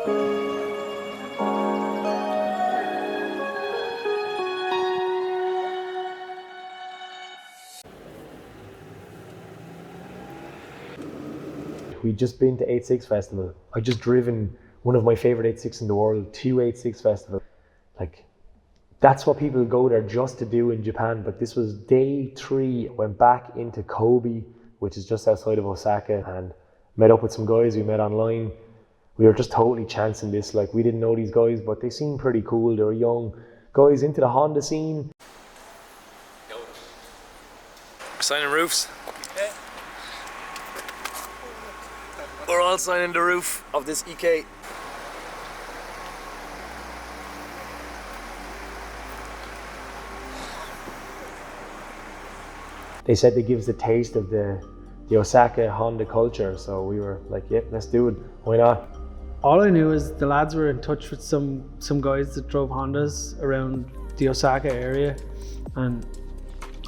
We'd just been to 86 Festival. I'd just driven one of my favorite 86 in the world to 86 Festival. Like, that's what people go there just to do in Japan. But this was day 3. Went back into Kobe, which is just outside of Osaka, and met up with some guys we met online. We were just totally chancing this. Like, we didn't know these guys, but they seemed pretty cool. They were young guys into the Honda scene. We're signing roofs. We're all signing the roof of this EK. They said it gives the taste of the Osaka Honda culture, so we were like, yep, let's do it. Why not? All I knew is the lads were in touch with some guys that drove Hondas around the Osaka area, and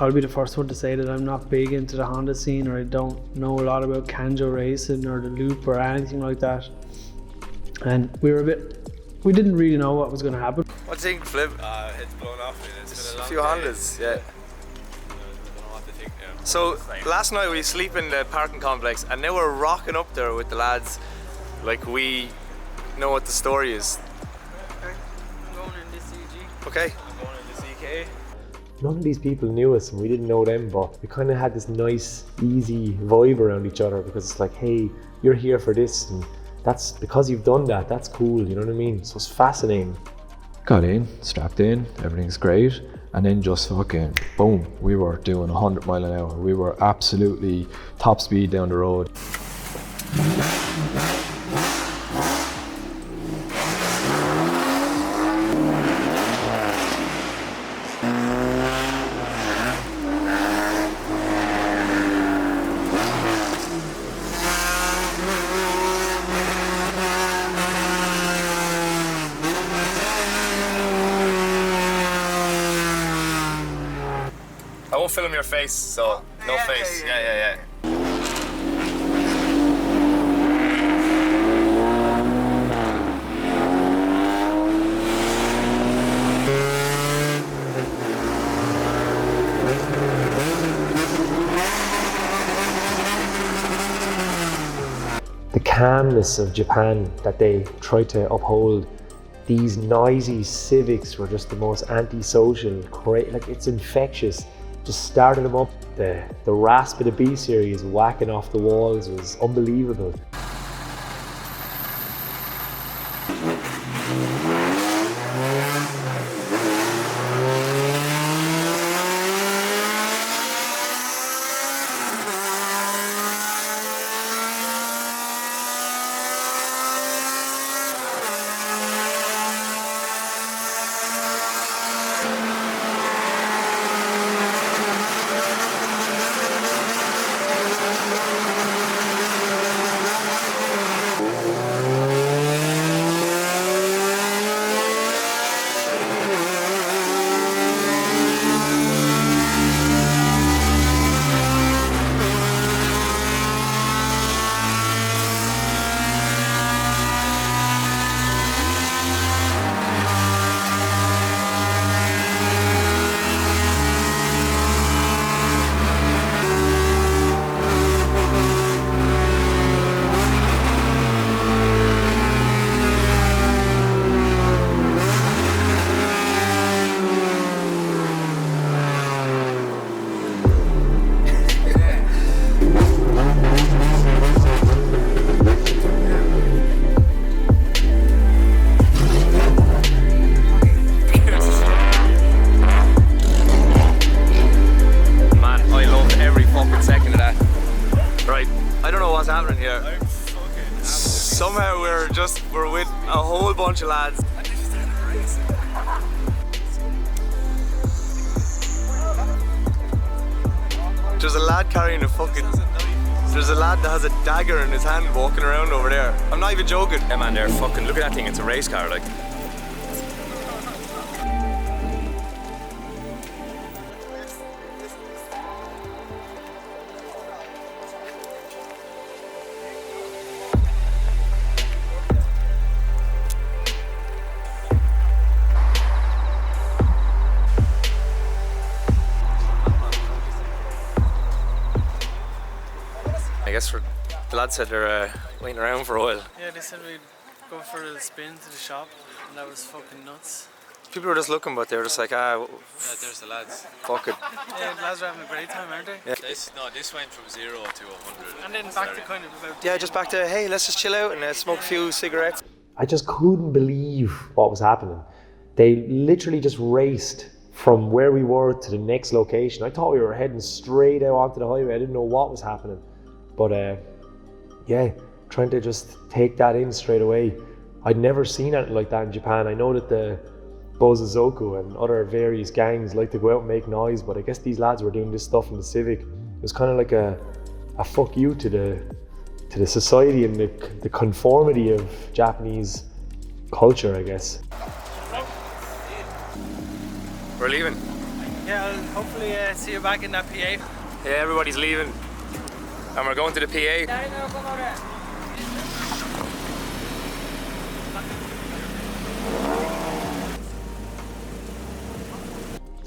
I'll be the first one to say that I'm not big into the Honda scene, or I don't know a lot about Kanjo Racing or the Loop or anything like that. And we didn't really know what was going to happen. What do you think, Flip? It's blown off. It's been A few Hondas, yeah. I don't know what to think now. So last night we sleep in the parking complex, and now we're rocking up there with the lads like we know what the story is. Okay, I'm going in this CG. Okay. I'm going in the CK. None of these people knew us and we didn't know them, but we kind of had this nice, easy vibe around each other, because it's like, hey, you're here for this, and that's because you've done that. That's cool, you know what I mean? So it's fascinating. Got in, strapped in, everything's great, and then just fucking boom, we were doing 100 mile an hour. We were absolutely top speed down the road. I won't film your face, so no face. Yeah. The calmness of Japan that they try to uphold. These noisy Civics were just the most antisocial, like, it's infectious. Just started them up. The rasp of the B series whacking off the walls was unbelievable. Somehow we're with a whole bunch of lads. There's a lad carrying a fucking... There's a lad that has a dagger in his hand walking around over there. I'm not even joking. Hey man, they're fucking, look at that thing, it's a race car, like. the lads said they're waiting around for a while. Yeah, they said we'd go for a spin to the shop, and that was fucking nuts. People were just looking, but they were just like, Yeah, there's the lads. fuck it. Yeah, the lads are having a great time, aren't they? Yeah. This went from 0 to 100. And then back to kind of about... Yeah, just back to, hey, let's just chill out and smoke a few cigarettes. I just couldn't believe what was happening. They literally just raced from where we were to the next location. I thought we were heading straight out onto the highway. I didn't know what was happening. But yeah, trying to just take that in straight away. I'd never seen anything like that in Japan. I know that the Bozozoku and other various gangs like to go out and make noise, but I guess these lads were doing this stuff in the Civic. It was kind of like a fuck you to the society and the conformity of Japanese culture, I guess. We're leaving. Yeah, I'll hopefully see you back in that PA. Yeah, everybody's leaving. And we're going to the PA.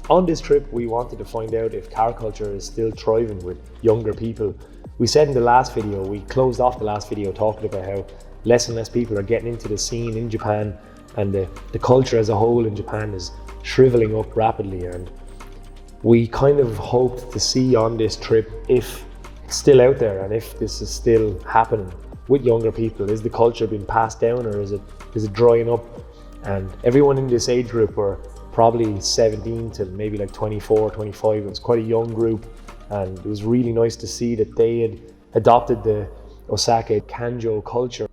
On this trip, we wanted to find out if car culture is still thriving with younger people. We said in the last video, we closed off the last video talking about how less and less people are getting into the scene in Japan, and the culture as a whole in Japan is shriveling up rapidly. And we kind of hoped to see on this trip if it's still out there and if this is still happening with younger people. Is the culture being passed down, or is it drying up? And everyone in this age group were probably 17 to maybe like 24, 25. It was quite a young group, and it was really nice to see that they had adopted the Osaka Kanjo culture.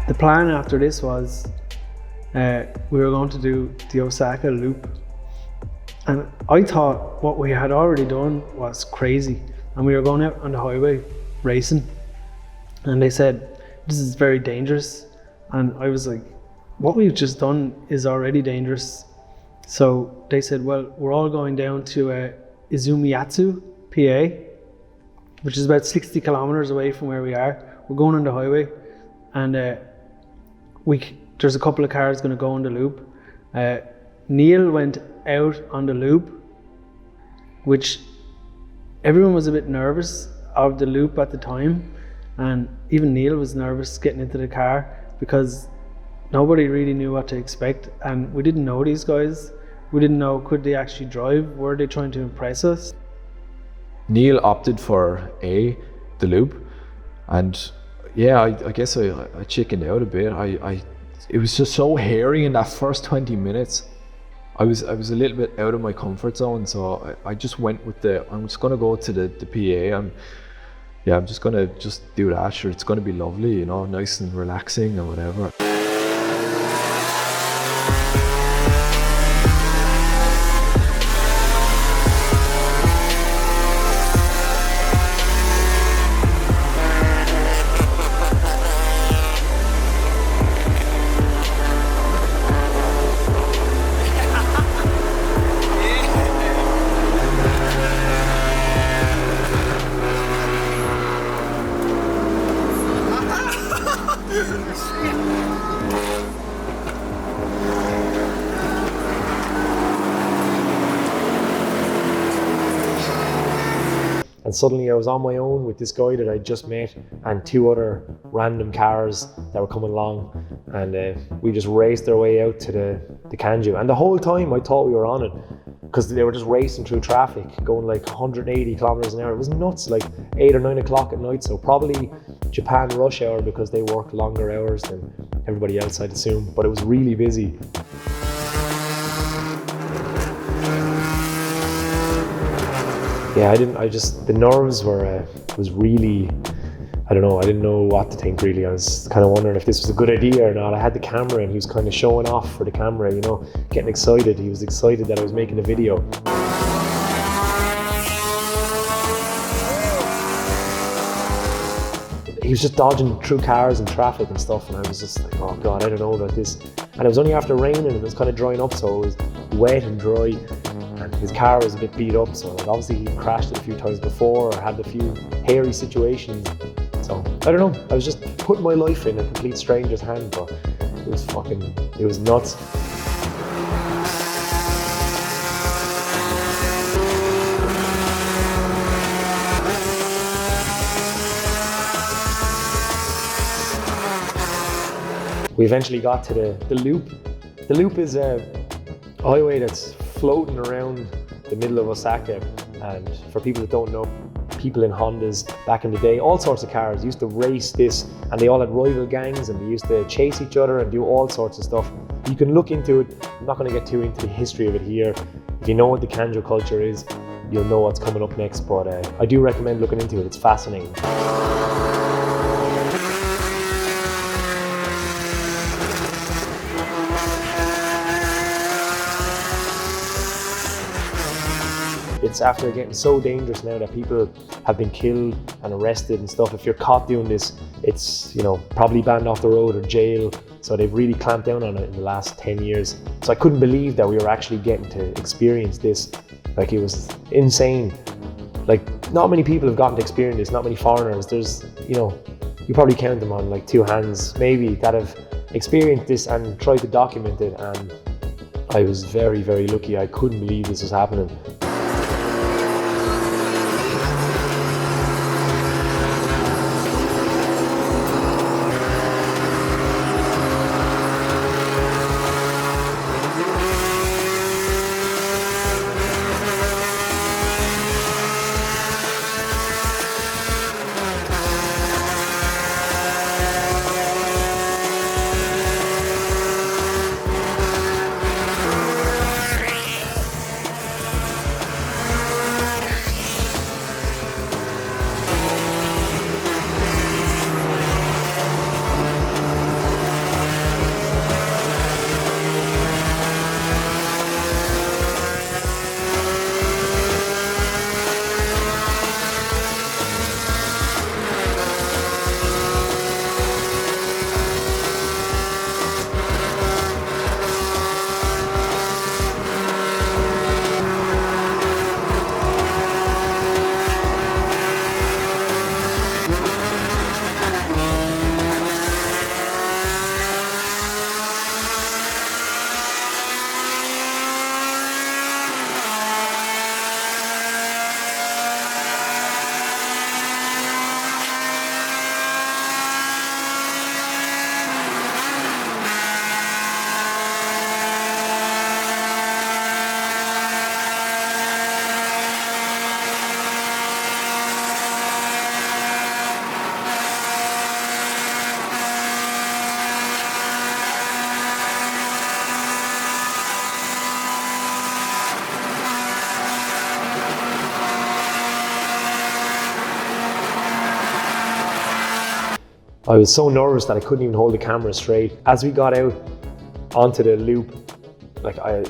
The plan after this was we were going to do the Osaka loop, and I thought what we had already done was crazy, and we were going out on the highway racing, and they said this is very dangerous, and I was like, what we've just done is already dangerous. So they said, well, we're all going down to Izumiyatsu, PA, which is about 60 kilometers away from where we are. We're going on the highway, and there's a couple of cars going to go on the loop. Neil went out on the loop, which everyone was a bit nervous of the loop at the time, and even Neil was nervous getting into the car because nobody really knew what to expect, and we didn't know these guys. We didn't know, could they actually drive? Were they trying to impress us? Neil opted for the loop, and yeah, I guess I chickened out a bit. It was just so hairy in that first 20 minutes. I was a little bit out of my comfort zone, so I just went with I'm just gonna go to the PA. I'm just gonna do that. Sure, it's gonna be lovely, you know, nice and relaxing and whatever. And suddenly I was on my own with this guy that I just met and 2 other random cars that were coming along, and we just raced our way out to the Kanjo. And the whole time I thought we were on it, because they were just racing through traffic, going like 180 kilometers an hour. It was nuts, like 8 or 9 o'clock at night, so probably Japan rush hour because they work longer hours than everybody else, I'd assume, but it was really busy. Yeah, the nerves was really, I don't know, I didn't know what to think really. I was kind of wondering if this was a good idea or not. I had the camera and he was kind of showing off for the camera, you know, getting excited. He was excited that I was making a video. He was just dodging through cars and traffic and stuff, and I was just like, oh God, I don't know about this. And it was only after raining and it was kind of drying up, so it was wet and dry. And his car was a bit beat up, so like obviously he crashed it a few times before or had a few hairy situations. So I don't know, I was just putting my life in a complete stranger's hand, but it was nuts. We eventually got to the loop. The loop is a highway that's floating around the middle of Osaka, and for people that don't know, people in Hondas back in the day, all sorts of cars used to race this, and they all had rival gangs and they used to chase each other and do all sorts of stuff. You can look into it. I'm not going to get too into the history of it here. If you know what the Kanjo culture is, you'll know what's coming up next, but I do recommend looking into it. It's fascinating. It's after getting so dangerous now that people have been killed and arrested and stuff. If you're caught doing this, it's, you know, probably banned off the road or jail. So they've really clamped down on it in the last 10 years. So I couldn't believe that we were actually getting to experience this. Like, it was insane. Like, not many people have gotten to experience this, not many foreigners. There's, you know, you probably count them on like 2 hands maybe that have experienced this and tried to document it. And I was very, very lucky. I couldn't believe this was happening. I was so nervous that I couldn't even hold the camera straight. As we got out onto the loop, like I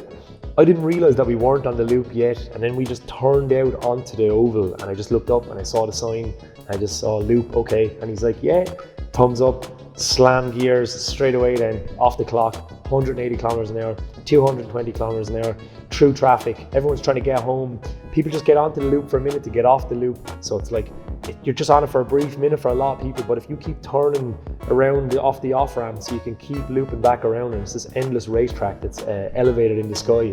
didn't realize that we weren't on the loop yet, and then we just turned out onto the oval, and I just looked up and I saw the sign. I just saw loop, okay, and he's like, yeah, thumbs up, slam gears straight away. Then off the clock, 180 kilometers an hour, 220 kilometers an hour, through traffic. Everyone's trying to get home. People just get onto the loop for a minute to get off the loop. So it's like, you're just on it for a brief minute for a lot of people, but if you keep turning around off the off ramps, you can keep looping back around, and it's this endless racetrack that's elevated in the sky.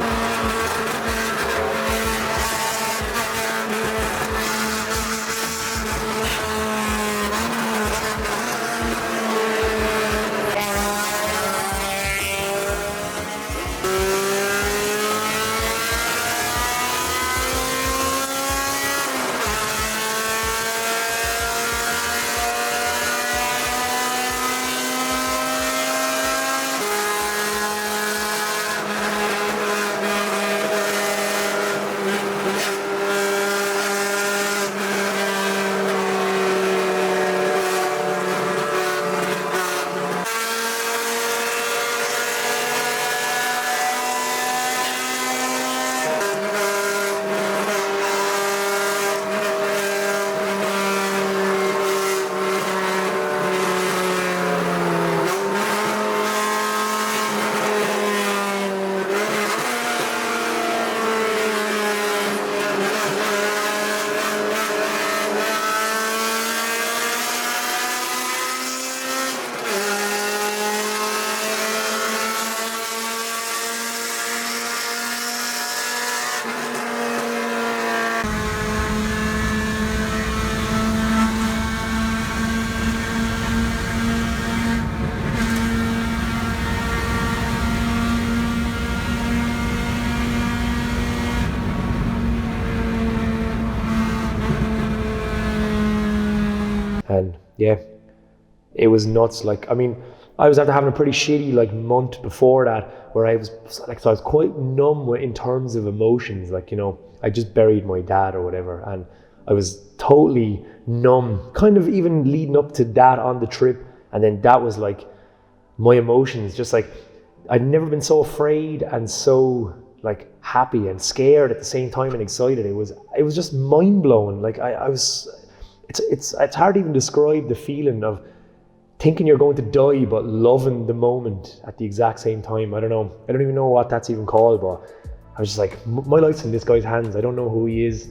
And yeah, it was nuts. Like, I mean, I was after having a pretty shitty like month before that, where I was like, so I was quite numb in terms of emotions. Like, you know, I just buried my dad or whatever, and I was totally numb, kind of even leading up to that on the trip. And then that was like my emotions, just like I'd never been so afraid and so like happy and scared at the same time and excited. It was just mind blowing. Like I was. It's hard to even describe the feeling of thinking you're going to die but loving the moment at the exact same time. I don't know. I don't even know what that's even called, but I was just like, my life's in this guy's hands. I don't know who he is.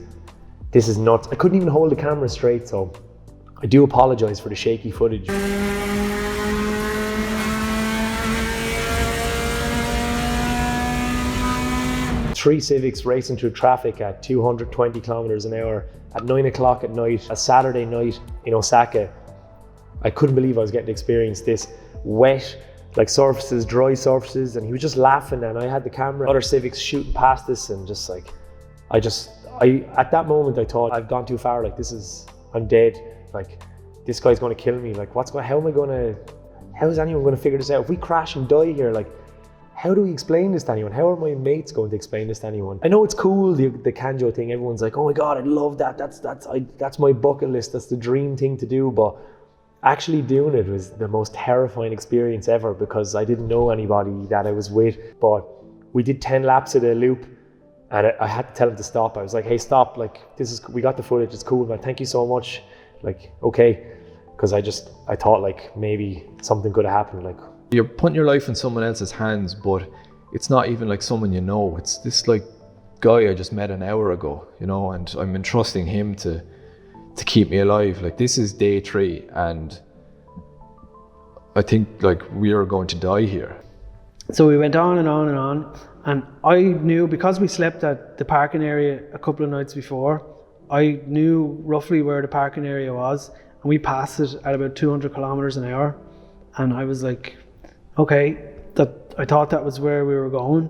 This is nuts. I couldn't even hold the camera straight, so I do apologize for the shaky footage. Three Civics racing through traffic at 220 kilometers an hour at 9 o'clock at night, a Saturday night in Osaka. I couldn't believe I was getting to experience this wet, like surfaces, dry surfaces, and he was just laughing, and I had the camera, other Civics shooting past us, and just like, I at that moment I thought, I've gone too far, like I'm dead, like this guy's gonna kill me, like how is anyone gonna figure this out? If we crash and die here, like, how do we explain this to anyone? How are my mates going to explain this to anyone? I know it's cool, the Kanjo thing. Everyone's like, oh my God, I love that. That's my bucket list. That's the dream thing to do. But actually doing it was the most terrifying experience ever, because I didn't know anybody that I was with. But we did 10 laps of the loop, and I had to tell him to stop. I was like, hey, stop. Like, we got the footage. It's cool, man. Thank you so much. Like, okay. Because I thought like maybe something could have happened. Like, you're putting your life in someone else's hands, but it's not even like someone you know. It's this like guy I just met an hour ago, you know, and I'm entrusting him to keep me alive. Like, this is day 3, and I think like we are going to die here. So we went on and on and on, and I knew, because we slept at the parking area a couple of nights before, I knew roughly where the parking area was, and we passed it at about 200 kilometers an hour. And I was like, okay, I thought that was where we were going.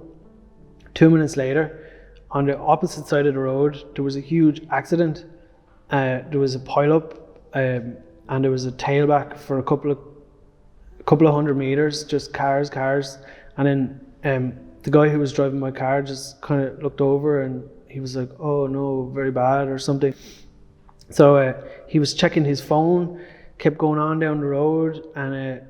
2 minutes later, on the opposite side of the road, there was a huge accident. There was a pileup, and there was a tailback for a couple of hundred meters, just cars. And then the guy who was driving my car just kind of looked over, and he was like, oh no, very bad or something. So he was checking his phone kept going on down the road, and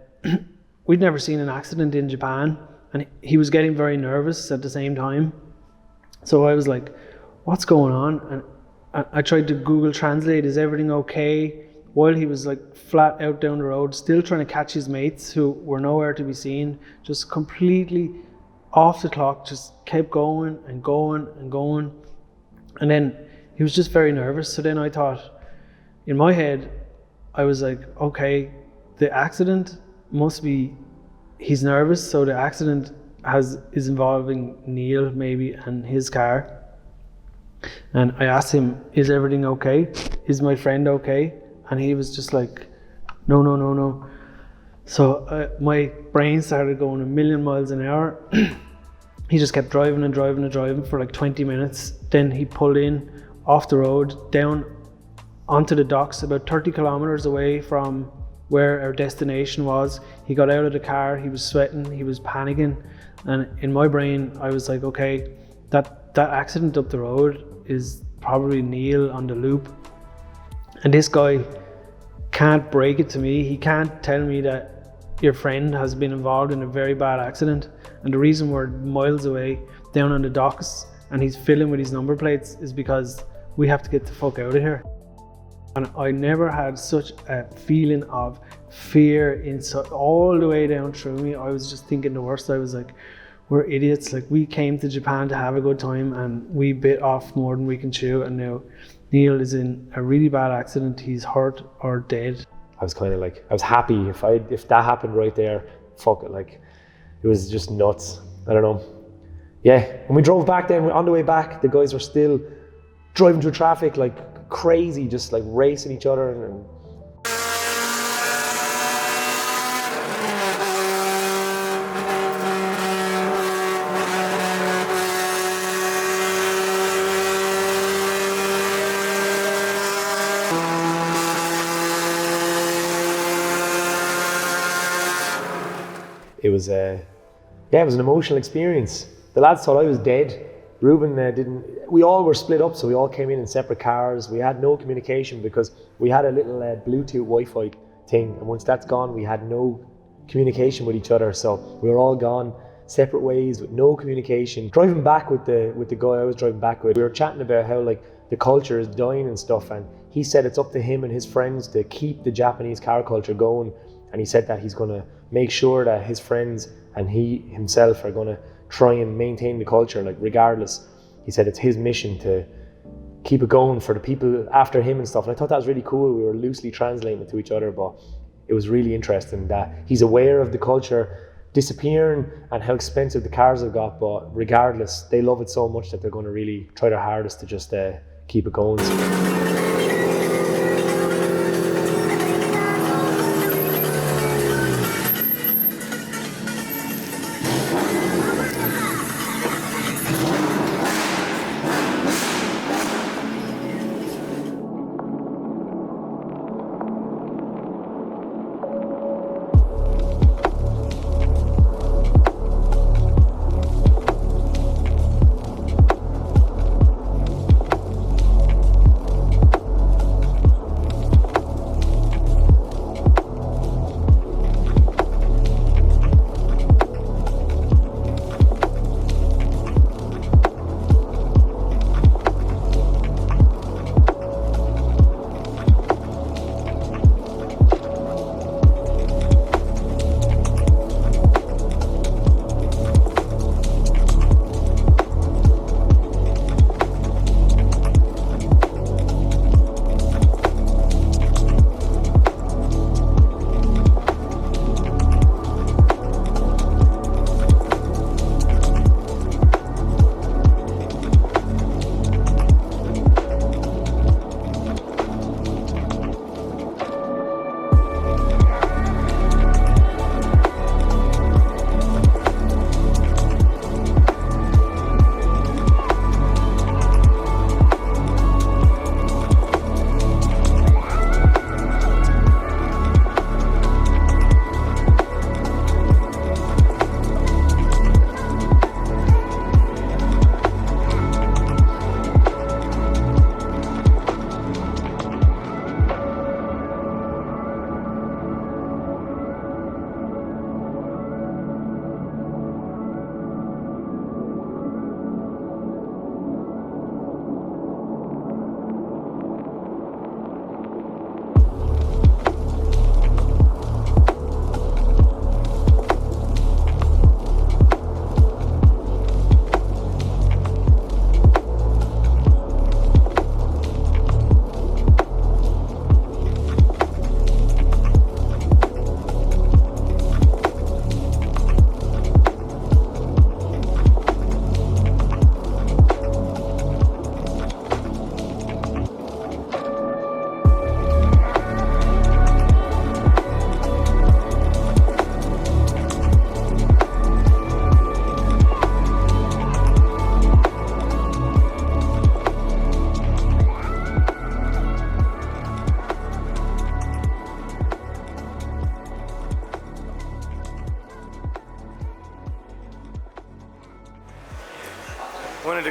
we'd never seen an accident in Japan, and he was getting very nervous at the same time. So I was like, what's going on? And I tried to Google Translate, is everything okay? While he was like flat out down the road, still trying to catch his mates who were nowhere to be seen, just completely off the clock, just kept going and going and going. And then he was just very nervous. So then I thought, in my head, I was like, okay, the accident must be, he's nervous, so the accident is involving Neil maybe and his car. And I asked him, is everything okay? Is my friend okay? And he was just like, no. So my brain started going a million miles an hour. He just kept driving for like 20 minutes. Then he pulled in off the road, down onto the docks, about 30 kilometers away from where our destination was. He got out of the car, he was sweating, he was panicking. And in my brain, I was like, okay, that accident up the road is probably Neil on the loop. And this guy can't break it to me. He can't tell me that your friend has been involved in a very bad accident. And the reason we're miles away down on the docks and he's filling with his number plates is because we have to get the fuck out of here. And I never had such a feeling of fear all the way down through me. I was just thinking the worst. I was like, we're idiots. Like, we came to Japan to have a good time and we bit off more than we can chew, and now Neil is in a really bad accident. He's hurt or dead. I was kind of like, I was happy if that happened right there. Fuck it, like, it was just nuts. I don't know. Yeah, when we drove back then, on the way back, the guys were still driving through traffic like crazy, just like racing each other and it was an emotional experience. The lads thought I was dead. Ruben we all were split up, so we all came in separate cars. We had no communication because we had a little Bluetooth Wi-Fi thing, and once that's gone, we had no communication with each other. So we were all gone separate ways with no communication. Driving back with the guy I was driving back with, we were chatting about how like the culture is dying and stuff, and he said it's up to him and his friends to keep the Japanese car culture going. And he said that he's going to make sure that his friends and he himself are going to try and maintain the culture, like regardless. He said it's his mission to keep it going for the people after him and stuff. And I thought that was really cool. We were loosely translating it to each other, but it was really interesting that he's aware of the culture disappearing and how expensive the cars have got, but regardless, they love it so much that they're going to really try their hardest to just keep it going.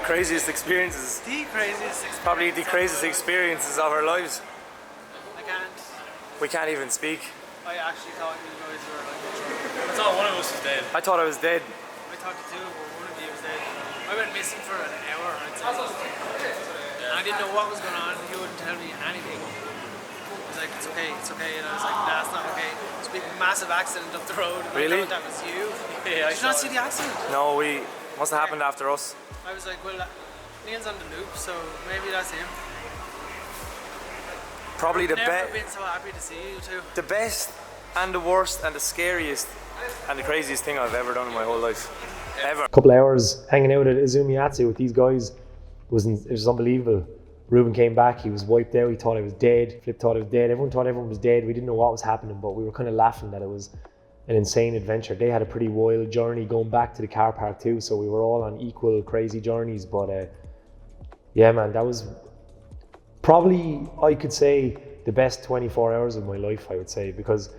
craziest experiences. The craziest experience. Probably the craziest experiences of our lives. I can't. We can't even speak. I actually thought you guys were like. I thought one of us was dead. I thought I was dead. I thought the two, but one of you was dead. I went missing for an hour. And I didn't know what was going on. He wouldn't tell me anything. He was like, it's okay, and I was like, nah, it's not okay. There's a big massive accident up the road. And Really? I thought that was you. Yeah, Did you not see the accident? No, we must have happened after us. I was like, well, Neil's on the loop, so maybe that's him. Probably the Never best, been so happy to see you two. the best, and the worst, and the scariest, and the craziest thing I've ever done in my whole life, ever. A couple of hours hanging out at Izumiyasu with these guys it was unbelievable. Ruben came back, he was wiped out, he thought I was dead. Flip thought I was dead, everyone thought everyone was dead. We didn't know what was happening, but we were kind of laughing that it was an insane adventure. They had a pretty wild journey going back to the car park too, so we were all on equal crazy journeys. But yeah, man, that was probably, I could say, the best 24 hours of my life, I would say, because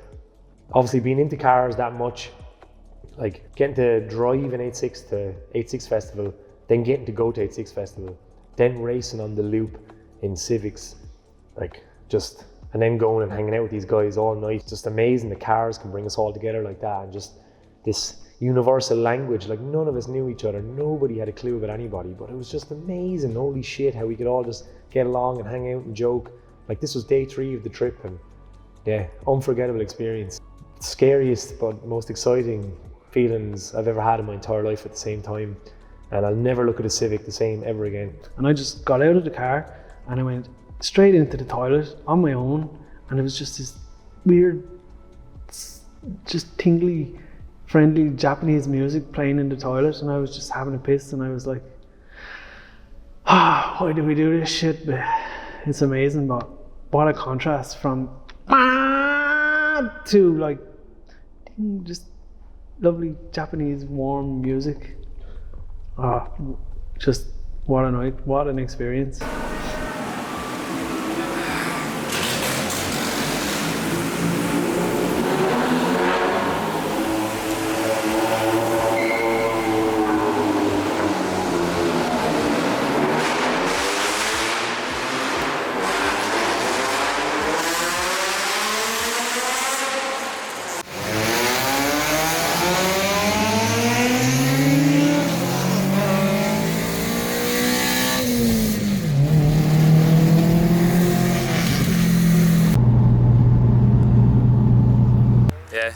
obviously being into cars that much, like getting to drive an 86 to 86 Festival, then getting to go to 86 Festival, then racing on the loop in Civics, like just, and then going and hanging out with these guys all night. Just amazing the cars can bring us all together like that, and just this universal language. Like none of us knew each other, nobody had a clue about anybody, but it was just amazing. Holy shit, how we could all just get along and hang out and joke. Like this was day 3 of the trip, and yeah, unforgettable experience. Scariest but most exciting feelings I've ever had in my entire life at the same time, and I'll never look at a Civic the same ever again. And I just got out of the car and I went straight into the toilet on my own, and it was just this weird, just tingly, friendly Japanese music playing in the toilet, and I was just having a piss, and I was like, why do we do this shit? But it's amazing, but what a contrast from to like just lovely Japanese warm music. Just what a night, what an experience. Yeah.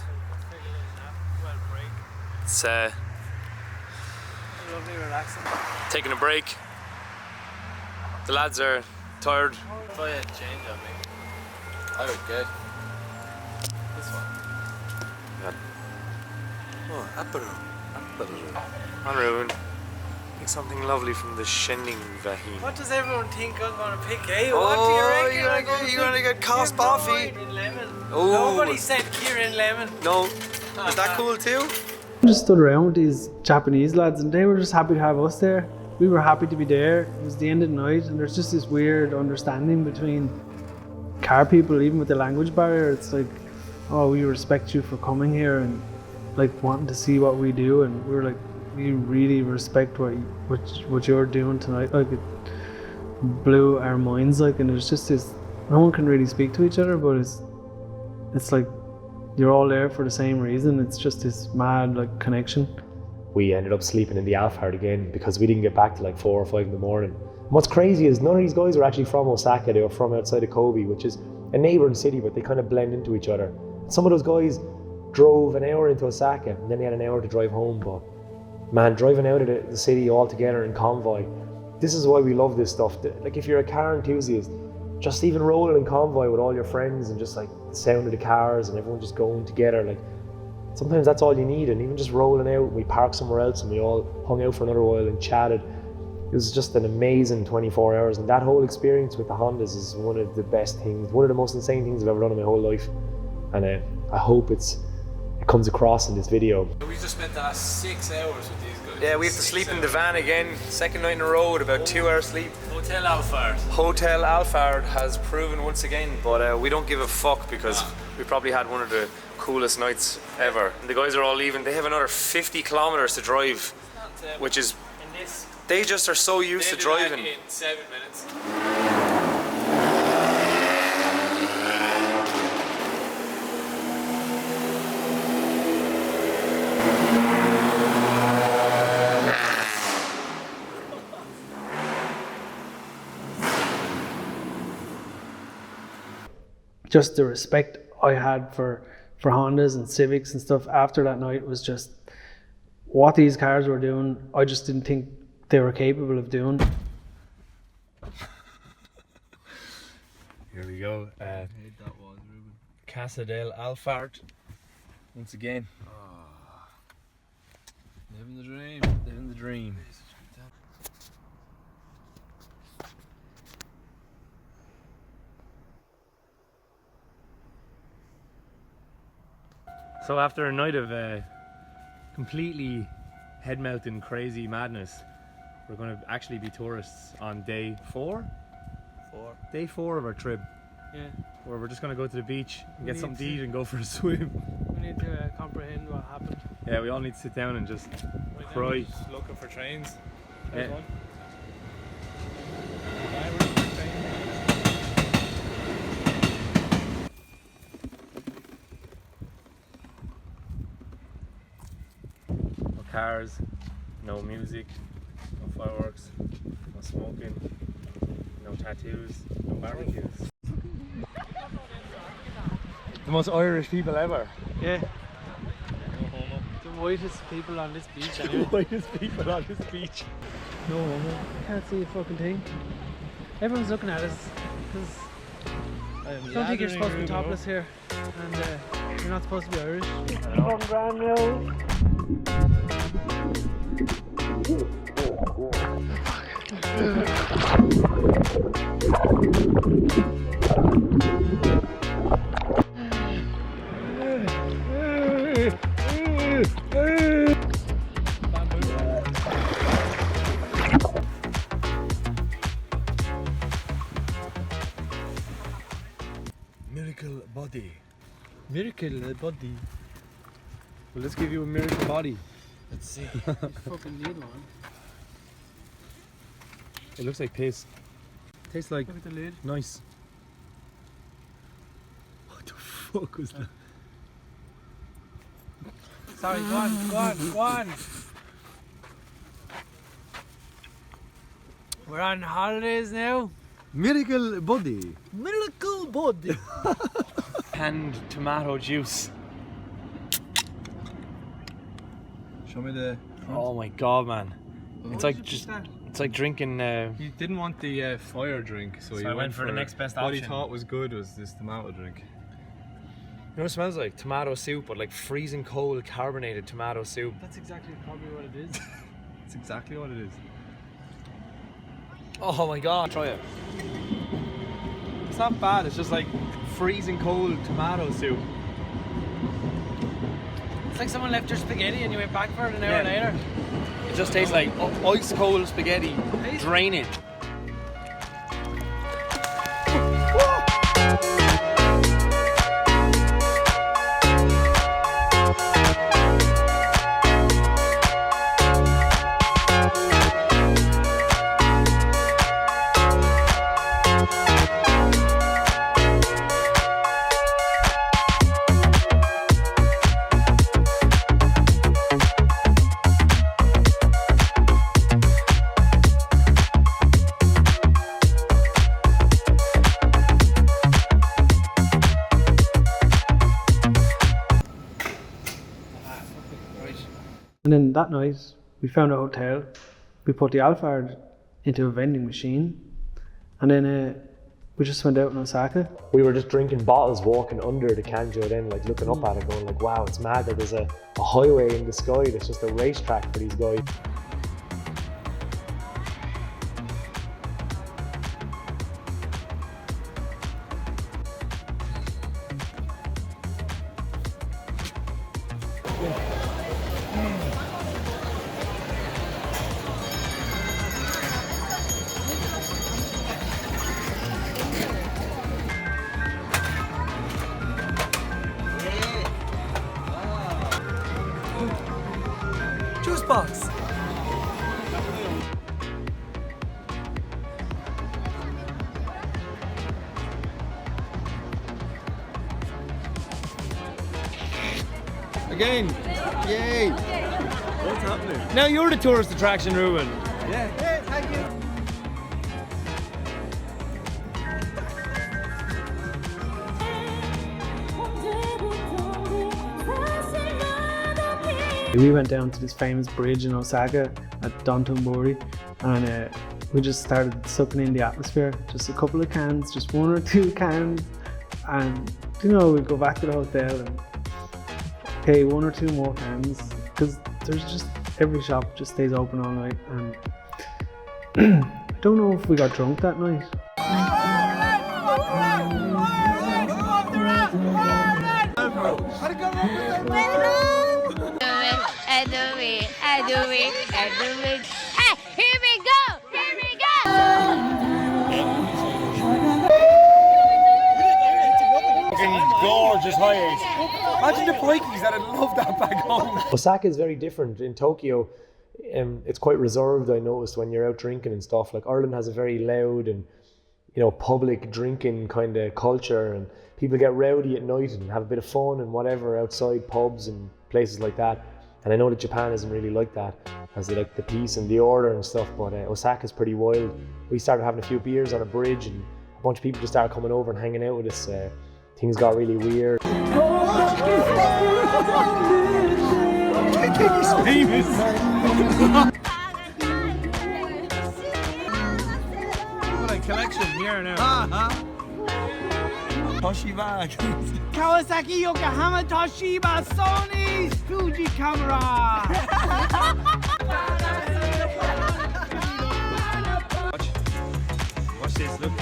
It's Lovely, relaxing. taking a break. The lads are tired. If I had change on me, I would get this one. Oh, apero. On Ruben. Pick something lovely from the Shending Vahine. What does everyone think I'm going to pick, eh? What do you reckon? you're gonna get Cosboffy. Kieran Lemon. Oh. Nobody said Kieran Lemon. No. Is that cool too? I just stood around with these Japanese lads, and they were just happy to have us there. We were happy to be there. It was the end of the night, and there's just this weird understanding between car people, even with the language barrier. It's like, oh, we respect you for coming here and like wanting to see what we do, and we were like, we really respect what you're doing tonight. Like it blew our minds, like, and it was just this. No one can really speak to each other, but it's like you're all there for the same reason. It's just this mad like connection. We ended up sleeping in the Alphard again because we didn't get back till like 4 or 5 in the morning. And what's crazy is none of these guys were actually from Osaka. They were from outside of Kobe, which is a neighbouring city, but they kind of blend into each other. Some of those guys drove an hour into Osaka, and then they had an hour to drive home. But man, driving out of the city all together in convoy, this is why we love this stuff. Like if you're a car enthusiast, just even rolling in convoy with all your friends and just like the sound of the cars and everyone just going together, like sometimes that's all you need. And even just rolling out, we parked somewhere else and we all hung out for another while and chatted. It was just an amazing 24 hours, and that whole experience with the Hondas is one of the best things, one of the most insane things I've ever done in my whole life. And I hope it comes across in this video. We just spent the last 6 hours with these guys. Yeah, we have to sleep in the van again. Second night in a row with about 2 hours sleep. Hotel Alphard. Hotel Alphard has proven once again, but we don't give a fuck because we probably had one of the coolest nights ever. And the guys are all leaving. They have another 50 kilometers to drive, which is They just are so used to driving. In 7 minutes. Just the respect I had for Hondas and Civics and stuff after that night was just what these cars were doing. I just didn't think they were capable of doing. Here we go. Casa del Alfart. Once again. Living the dream. Living the dream. So after a night of completely head-melting crazy madness, we're going to actually be tourists on day 4? Day 4 of our trip. Yeah, Where we're just going to go to the beach and get need something to to- eat and go for a swim. we need to comprehend what happened. Yeah, we all need to sit down and just cry. Just looking for trains. Yeah. No cars, no music, no fireworks, no smoking, no tattoos, no barbecues. The most Irish people ever. Yeah. The whitest people on this beach anyway. Whitest people on this beach. No homo. Can't see a fucking thing. Everyone's looking at us because I don't think you're supposed to be topless here, and you're not supposed to be Irish. From brand new. Miracle body. Miracle body. Well, let's give you a miracle body. Let's see. You fucking need one. It looks like piss. Tastes like Look at the lid. nice. What the fuck was that? Sorry, go on. We're on holidays now. Miracle body. Miracle body. Canned tomato juice. Show me the. Oh my god, man! It's like just. It's like drinking. He didn't want the fire drink, so he I went for the next best What he option. thought was good was this tomato drink. You know what it smells like? Tomato soup, but like freezing cold carbonated tomato soup. That's exactly probably what it is. That's exactly what it is. Oh my god! Try it. It's not bad. It's just like freezing cold tomato soup. It's like someone left your spaghetti and you went back for it an hour later. It just tastes like ice cold spaghetti. Drain it. And then that night, we found a hotel. We put the Alphard into a vending machine, and then we just went out in Osaka. We were just drinking bottles, walking under the Kanjo, then like looking up at it, going like, wow, it's mad that there's a highway in the sky that's just a racetrack for these guys. again. Yay. What's happening? Now you're the tourist attraction, Ruben. Yeah, thank you. We went down to this famous bridge in Osaka at Dontonbori, and we just started sucking in the atmosphere. Just a couple of cans, just 1 or 2 cans, and you know, we'd go back to the hotel and pay 1 or 2 more cans, because there's just, every shop just stays open all night. And I don't know if we got drunk that night. I do it. Hey, here we go! Gorgeous highs. Imagine the bikies that would love that back home. Osaka is very different. In Tokyo, it's quite reserved, I noticed, when you're out drinking and stuff. Like, Ireland has a very loud and, you know, public drinking kind of culture, and people get rowdy at night and have a bit of fun and whatever outside pubs and places like that. And I know that Japan isn't really like that, as they like the peace and the order and stuff, but Osaka's pretty wild. We started having a few beers on a bridge and a bunch of people just started coming over and hanging out with us. Things got really weird. I think he's famous. What a collection here now. Toshiba. Kawasaki, Yokohama, Toshiba, Sony, Fuji camera. Watch this, look.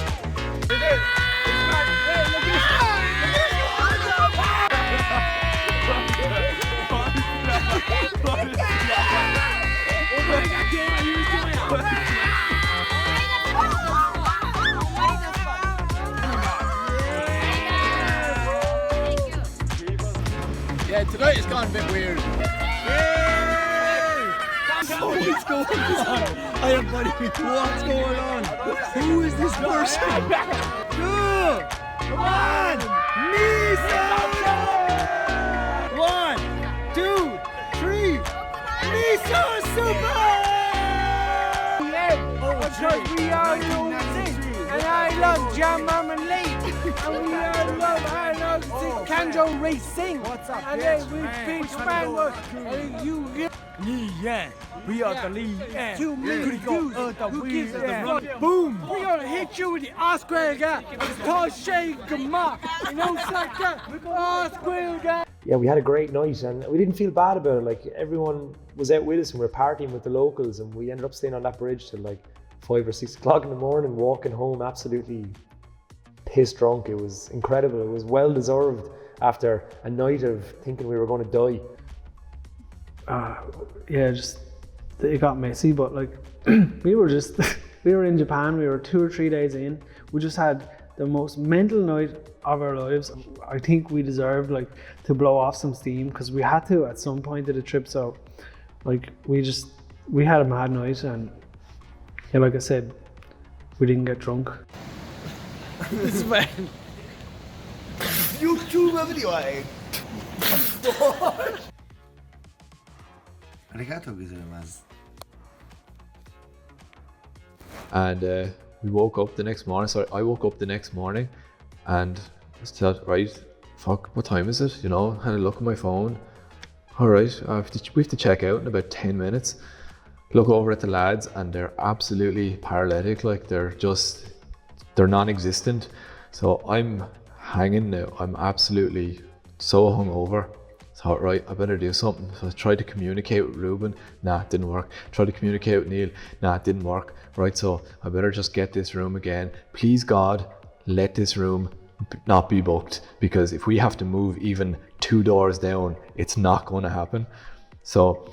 Yeah, tonight has gone a bit weird. What is going on? I am buddy. What's going on? Who is this person? 2, 1, Misa! 1, 2, 3, Misa Super! Because we are music, and I love Jam Marmalade, and we are love Kanjo Racing. What's up? And then we big Spanish, and you get We are the lead. you boom. We're gonna hit you with the R-square guy. It's called Shake Gamma. You know, it's like that. R-square guy. Yeah, we had a great night and we didn't feel bad about it. Like, everyone was out with us and we were partying with the locals, and we ended up staying on that bridge till like 5 or 6 o'clock in the morning, walking home absolutely piss drunk. It was incredible. It was well deserved after a night of thinking we were going to die. Yeah, just it got messy, but like we were in Japan. We were 2 or 3 days in. We just had the most mental night of our lives. I think we deserved like to blow off some steam, because we had to at some point of the trip. So like we had a mad night, and yeah, like I said, we didn't get drunk. This man. YouTube video. Arigato gozaimasu. And we woke up the next morning. Sorry, I woke up the next morning and just thought, right, fuck, what time is it? You know, had a look at my phone. All right, we have to check out in about 10 minutes. Look over at the lads and they're absolutely paralytic. Like, they're non-existent. So I'm hanging now. I'm absolutely so hungover. Thought, right, I better do something. So I tried to communicate with Ruben. Nah, it didn't work. Tried to communicate with Neil. Nah, it didn't work. Right, so I better just get this room again. Please God, let this room not be booked, because if we have to move even 2 doors down, it's not going to happen. So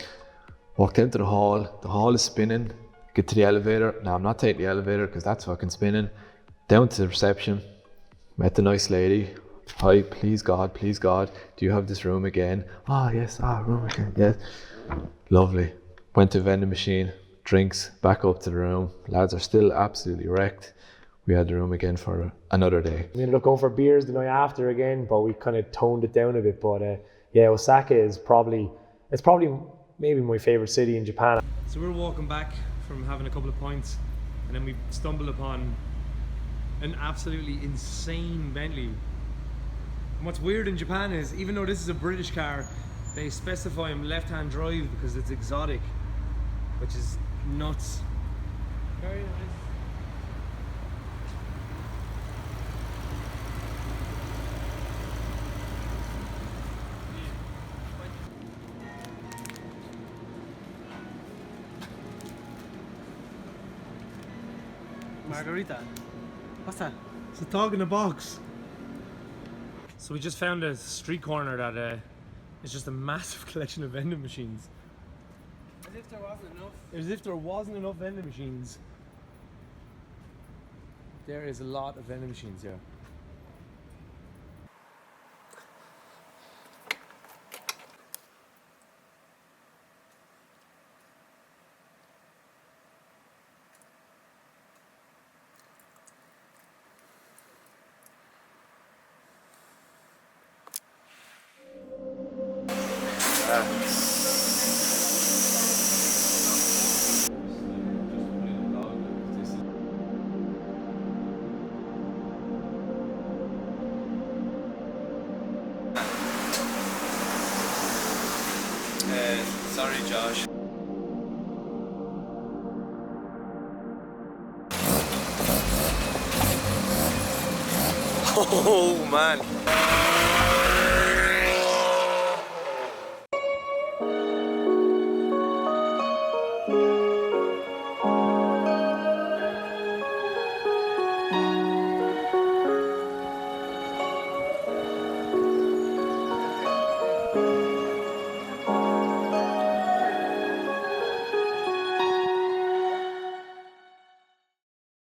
walked into the hall is spinning. Get to the elevator. Now I'm not taking the elevator because that's fucking spinning. Down to the reception, met the nice lady. Hi, please God, do you have this room again? Ah, yes, room again, yes. Lovely. Went to vending machine, drinks, back up to the room. Lads are still absolutely wrecked. We had the room again for another day. We ended up going for beers the night after again, but we kind of toned it down a bit. But yeah, Osaka is probably maybe my favorite city in Japan. So we're walking back from having a couple of points, and then we stumbled upon an absolutely insane Bentley. And what's weird in Japan is, even though this is a British car, they specify him left-hand drive because it's exotic, which is nuts. Very nice. Margarita. What's that? It's a dog in a box. So we just found a street corner that is just a massive collection of vending machines. As if there wasn't enough. As if there wasn't enough vending machines. There is a lot of vending machines here. Sorry, Josh. Oh man.